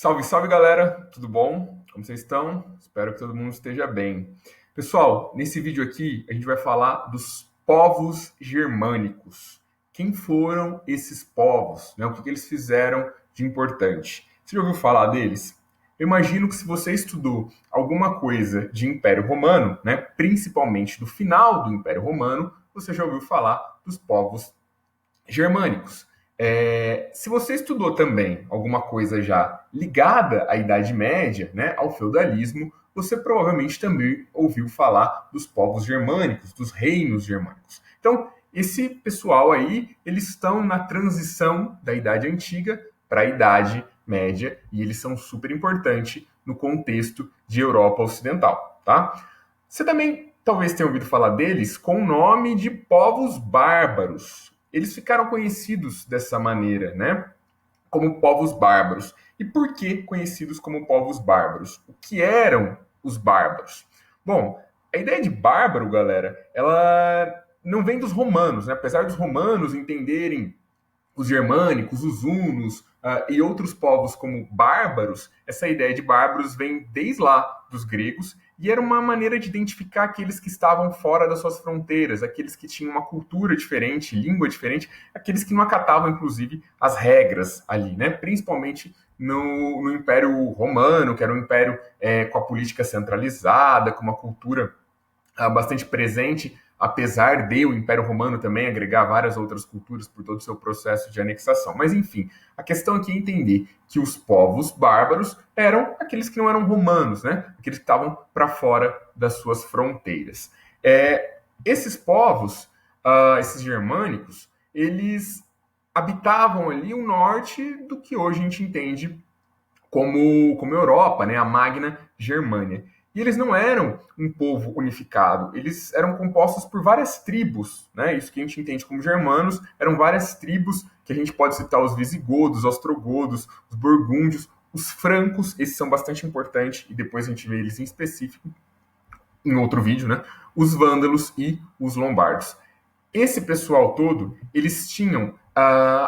Salve, salve galera, tudo bom? Como vocês estão? Espero que todo mundo esteja bem. Pessoal, nesse vídeo aqui a gente vai falar dos povos germânicos. Quem foram esses povos? Né? O que eles fizeram de importante? Você já ouviu falar deles? Eu imagino que se você estudou alguma coisa de Império Romano, né, principalmente do final do Império Romano, você já ouviu falar dos povos germânicos. Se você estudou também alguma coisa já ligada à Idade Média, né, ao feudalismo, você provavelmente também ouviu falar dos povos germânicos, dos reinos germânicos. Então, esse pessoal aí, eles estão na transição da Idade Antiga para a Idade Média e eles são super importantes no contexto de Europa Ocidental, tá? Você também talvez tenha ouvido falar deles com o nome de povos bárbaros. Eles ficaram conhecidos dessa maneira, né? Como povos bárbaros. E por que conhecidos como povos bárbaros? O que eram os bárbaros? Bom, a ideia de bárbaro, galera, ela não vem dos romanos, né? Apesar dos romanos entenderem os germânicos, os hunos e outros povos como bárbaros, essa ideia de bárbaros vem desde lá dos gregos e era uma maneira de identificar aqueles que estavam fora das suas fronteiras, aqueles que tinham uma cultura diferente, língua diferente, aqueles que não acatavam, inclusive, as regras ali, né? Principalmente no Império Romano, que era um império com a política centralizada, com uma cultura bastante presente, apesar de o Império Romano também agregar várias outras culturas por todo o seu processo de anexação. Mas, enfim, a questão aqui é entender que os povos bárbaros eram aqueles que não eram romanos, né? Aqueles que estavam para fora das suas fronteiras. Esses povos, esses germânicos, eles habitavam ali o norte do que hoje a gente entende como Europa, né? A Magna Germânia. E eles não eram um povo unificado, eles eram compostos por várias tribos, né? Isso que a gente entende como germanos, eram várias tribos que a gente pode citar os visigodos, os ostrogodos, os burgúndios, os francos, esses são bastante importantes, e depois a gente vê eles em específico em outro vídeo, né? Os vândalos e os lombardos. Esse pessoal todo, eles tinham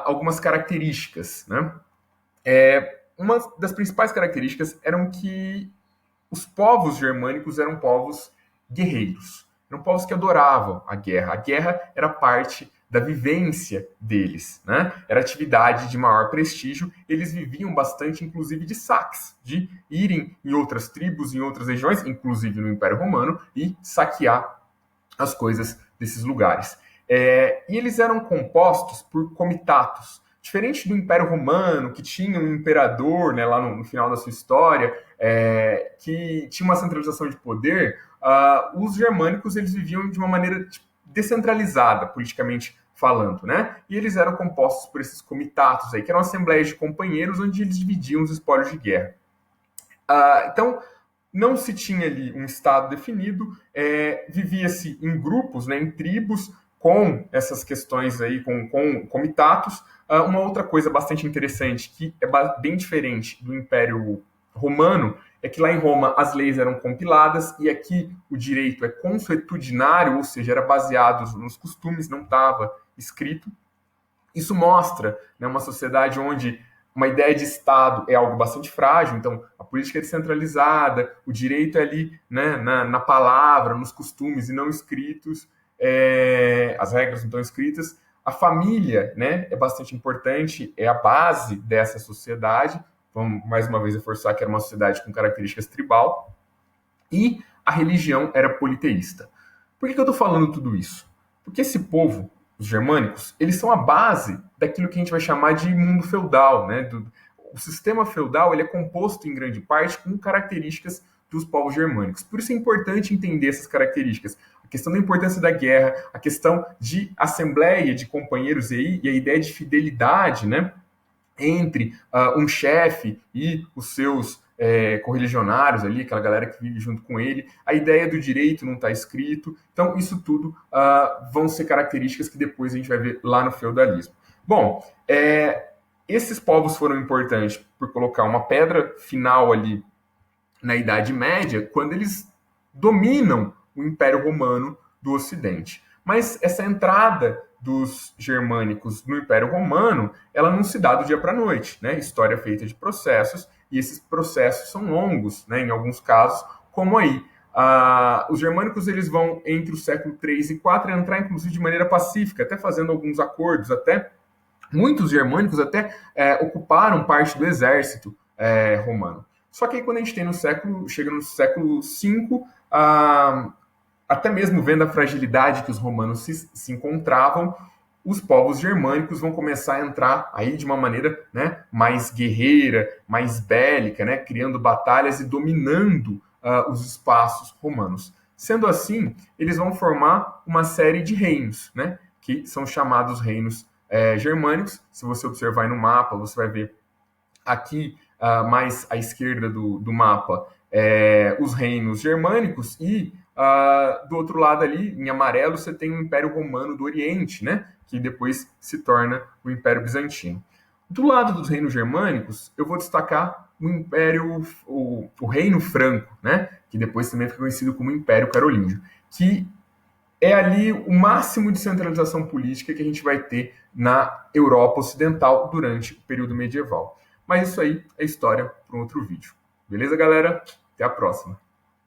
algumas características, né? Uma das principais características eram que os povos germânicos eram povos guerreiros, eram povos que adoravam a guerra. A guerra era parte da vivência deles, né? Era atividade de maior prestígio. Eles viviam bastante, inclusive, de saques, de irem em outras tribos, em outras regiões, inclusive no Império Romano, e saquear as coisas desses lugares. E eles eram compostos por comitatos. Diferente do Império Romano, que tinha um imperador, né, lá no final da sua história, que tinha uma centralização de poder, os germânicos eles viviam de uma maneira descentralizada, politicamente falando, né? E eles eram compostos por esses comitatos aí, que eram assembleias de companheiros onde eles dividiam os espólios de guerra. Então, não se tinha ali um estado definido, vivia-se em grupos, né, em tribos, com essas questões aí, com comitatos. Uma outra coisa bastante interessante, que é bem diferente do Império Romano, é que lá em Roma as leis eram compiladas e aqui o direito é consuetudinário, ou seja, era baseado nos costumes, não estava escrito. Isso mostra, né, uma sociedade onde uma ideia de Estado é algo bastante frágil, então a política é descentralizada, o direito é ali, né, na palavra, nos costumes e não escritos, as regras não estão escritas. A família, né, é bastante importante, é a base dessa sociedade. Vamos mais uma vez reforçar que era uma sociedade com características tribal. E a religião era politeísta. Por que eu estou falando tudo isso? Porque esse povo, os germânicos, eles são a base daquilo que a gente vai chamar de mundo feudal, né? O sistema feudal ele é composto em grande parte com características dos povos germânicos. Por isso é importante entender essas características. A questão da importância da guerra, a questão de assembleia de companheiros e a ideia de fidelidade, né, entre um chefe e os seus correligionários ali, aquela galera que vive junto com ele. A ideia do direito não está escrito. Então, isso tudo vão ser características que depois a gente vai ver lá no feudalismo. Bom, esses povos foram importantes por colocar uma pedra final ali na Idade Média, quando eles dominam o Império Romano do Ocidente. Mas essa entrada dos germânicos no Império Romano, ela não se dá do dia para a noite, né? História feita de processos, e esses processos são longos, né, em alguns casos, como aí. Os germânicos eles vão entre o século 3 e 4 entrar, inclusive, de maneira pacífica, até fazendo alguns acordos, até muitos germânicos até ocuparam parte do exército romano. Só que aí, quando a gente tem chega no século V, até mesmo vendo a fragilidade que os romanos se encontravam, os povos germânicos vão começar a entrar aí de uma maneira, né, mais guerreira, mais bélica, né, criando batalhas e dominando os espaços romanos. Sendo assim, eles vão formar uma série de reinos, né, que são chamados reinos germânicos. Se você observar aí no mapa, você vai ver aqui mais à esquerda do mapa os reinos germânicos e do outro lado ali, em amarelo, você tem o Império Romano do Oriente, né, que depois se torna o Império Bizantino. Do lado dos reinos germânicos, eu vou destacar o Reino Franco, né, que depois também fica conhecido como Império Carolíngio, que é ali o máximo de centralização política que a gente vai ter na Europa Ocidental durante o período medieval. Mas isso aí é história para um outro vídeo. Beleza, galera? Até a próxima.